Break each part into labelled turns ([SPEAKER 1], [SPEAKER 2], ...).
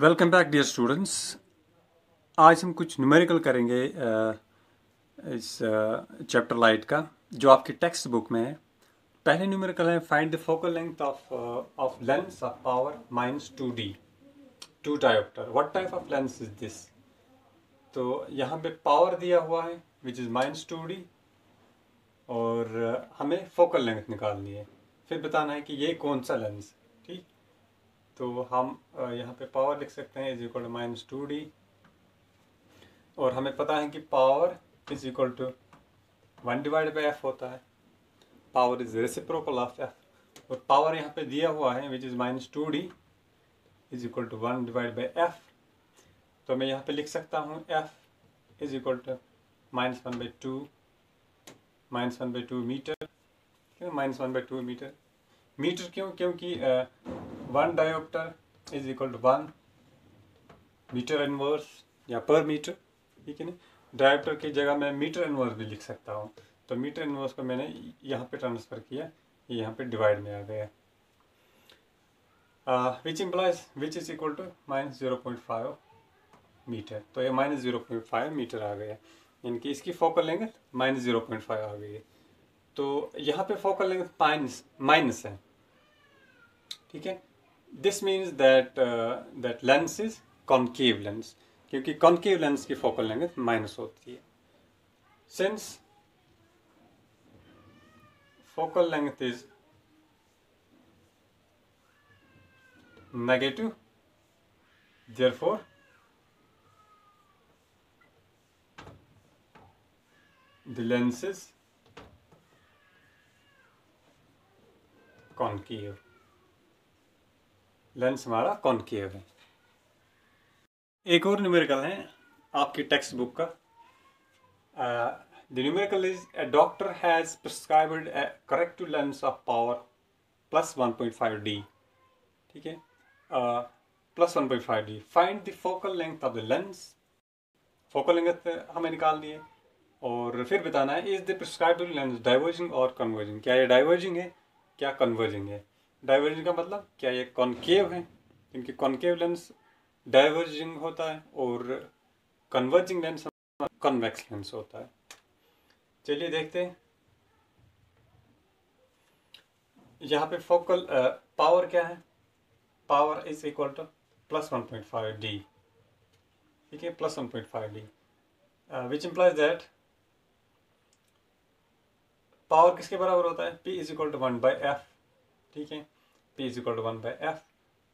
[SPEAKER 1] Welcome back dear students. आज हम कुछ न्यूमेरिकल करेंगे इस चैप्टर लाइट का जो आपकी टेक्स्ट बुक में है। पहले न्यूमेरिकल है find the focal length of lens of power -2d 2 dioptre. What type of lens is this? तो यहाँ पे पावर दिया हुआ है विच इज़ -2d और हमें फोकल लेंथ निकालनी है। फिर बताना है कि ये कौन सा लेंस। ठीक, तो हम यहाँ पे पावर लिख सकते हैं इज इक्वल टू -2d और हमें पता है कि power is equal to 1 divide by F होता है। Power is reciprocal of F और पावर यहाँ पे दिया हुआ है which is -2d is equal to 1 divide by F. तो मैं यहाँ पे लिख सकता हूँ F is equal to -1/2 -1/2 metre. -1/2 metre. Metre क्यों? क्योंकि 1 dioptre is equal to 1 metre inverse या पर मीटर। ठीक है ना, डायोप्टर की जगह मैं मीटर इनवर्स भी लिख सकता हूँ। तो मीटर इनवर्स को मैंने यहाँ पे ट्रांसफर किया, ये यहाँ पे डिवाइड में आ गया। Which is equal to -0.5 metre. तो ये -0.5 मीटर आ गया, इनकी इसकी फोकल लेंथ -0.5 आ गई है। तो यहाँ पे फोकल लेंथ माइनस है। ठीक है, this means that lens is concave lens, क्योंकि कॉन्केव लेंस की फोकल लेंथ माइनस होती है। Since focal length is negative, therefore the lens is concave। Lens हमारा कॉन्केव है। एक और न्यूमेरिकल है आपकी टेक्स्ट बुक का। The numerical is a doctor has prescribed a corrective lens of power +1.5d। ठीक है, +1.5d। Find the focal length of the lens. Focal length हमें निकालनी है और फिर बताना है is the prescribed lens diverging और कन्वर्जिंग। क्या ये डाइवर्जिंग है, क्या कन्वर्जिंग है? डाइवर्जिंग का मतलब क्या ये कॉन्केव है, क्योंकि कॉन्केव लेंस डाइवर्जिंग होता है और कन्वर्जिंग लेंस कन्वेक्स लेंस होता है। चलिए देखते हैं। यहाँ पे फोकल पावर क्या है? Power is equal to +1.5d। ठीक है, +1.5d which implies that power किसके बराबर होता है? P is equal to 1/f। ठीक है, P is equal to 1/f।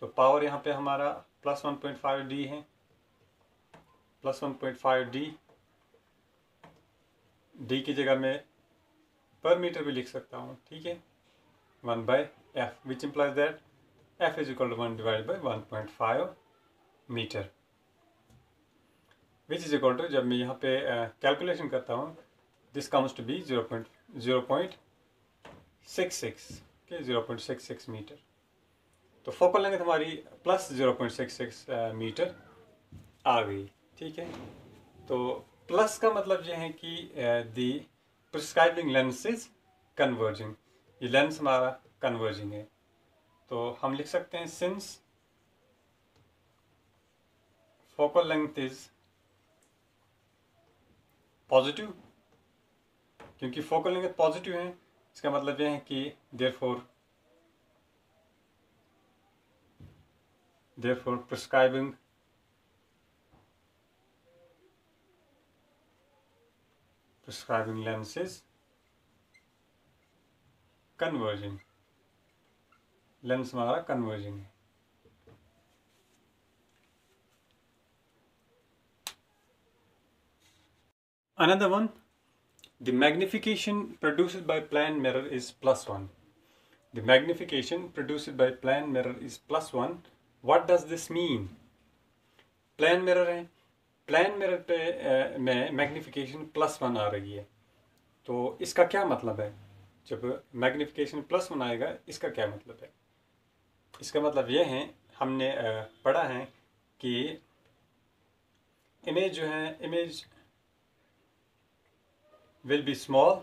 [SPEAKER 1] तो पावर यहाँ पे हमारा +1.5d है, +1.5d। d की जगह में पर मीटर भी लिख सकता हूँ। ठीक है, 1/f which implies that f is equal to 1 divide by 1.5 metre which is equal to, जब मैं यहाँ पे कैलकुलेशन करता हूँ, this comes to be 0.66 metre. तो फोकल लेंथ हमारी +0.66 मीटर आ गई। ठीक है, तो प्लस का मतलब ये है कि the prescribing lens is converging, ये लेंस हमारा कन्वर्जिंग है। तो हम लिख सकते हैं since focal length is positive, क्योंकि फोकल लेंथ पॉजिटिव है, इसका मतलब यह है कि therefore prescribing lens is converging, lens हमारा कन्वर्जिंग है। Another one, the magnification produced by plane mirror is +1। The magnification produced by plane mirror is +1। What does this mean? Plane mirror है, plane mirror पे में magnification +1 आ रही है। तो इसका क्या मतलब है? जब मैग्निफिकेशन +1 आएगा, इसका क्या मतलब है? इसका मतलब ये है, हमने पढ़ा है कि इमेज जो है, image will be small,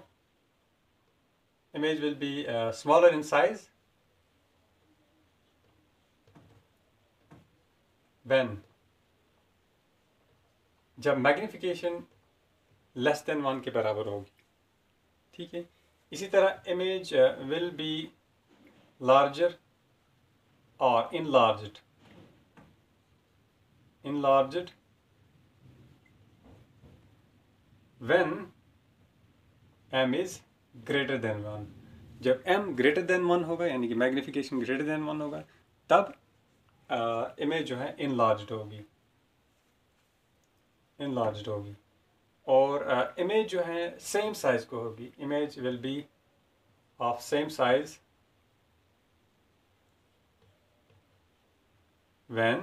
[SPEAKER 1] image will be smaller in size when, जब मैग्निफिकेशन लेस देन 1 के बराबर होगी। ठीक है, इसी तरह इमेज विल बी लार्जर और enlarged when m is greater than 1। जब m greater than 1 होगा, यानी कि मैग्निफिकेशन greater than 1 होगा, तब इमेज जो है enlarged होगी। और इमेज जो है सेम साइज को होगी। Image will be of same size when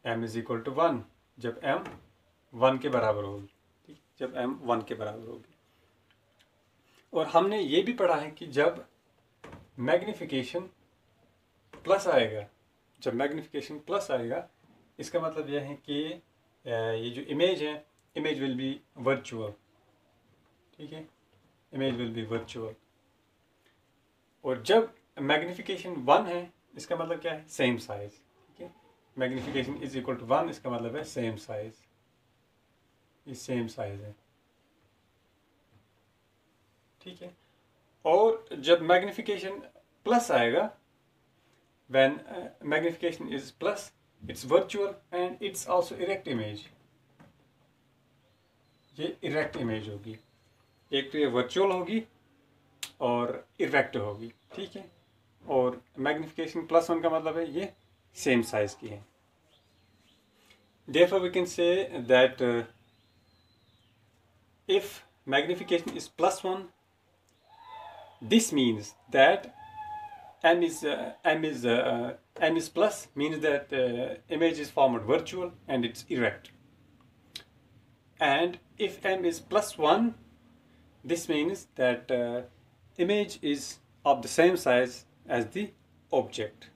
[SPEAKER 1] m is equal to 1, जब m 1 के बराबर होगी। ठीक, जब m 1 के बराबर होगी। और हमने ये भी पढ़ा है कि जब मैग्निफिकेशन प्लस आएगा, इसका मतलब यह है कि ये जो इमेज है, इमेज विल बी वर्चुअल। ठीक है, इमेज विल बी वर्चुअल। और जब मैग्निफिकेशन 1 है, इसका मतलब क्या है? Same size. ठीक है, मैग्निफिकेशन इज इक्वल टू 1, इसका मतलब है सेम साइज। ये सेम साइज है। ठीक है, और जब मैग्निफिकेशन प्लस आएगा, when magnification is plus, it's virtual and it's also erect image. ये इरेक्ट इमेज होगी। एक तो ये वर्चुअल होगी और इरेक्ट होगी। ठीक है, और मैग्निफिकेशन +1 का मतलब है ये सेम साइज की है। Therefore we can say that if magnification is +1, this means that m is plus, means that image is formed virtual and it's erect. And if m is +1, this means that image is of the same size as the object.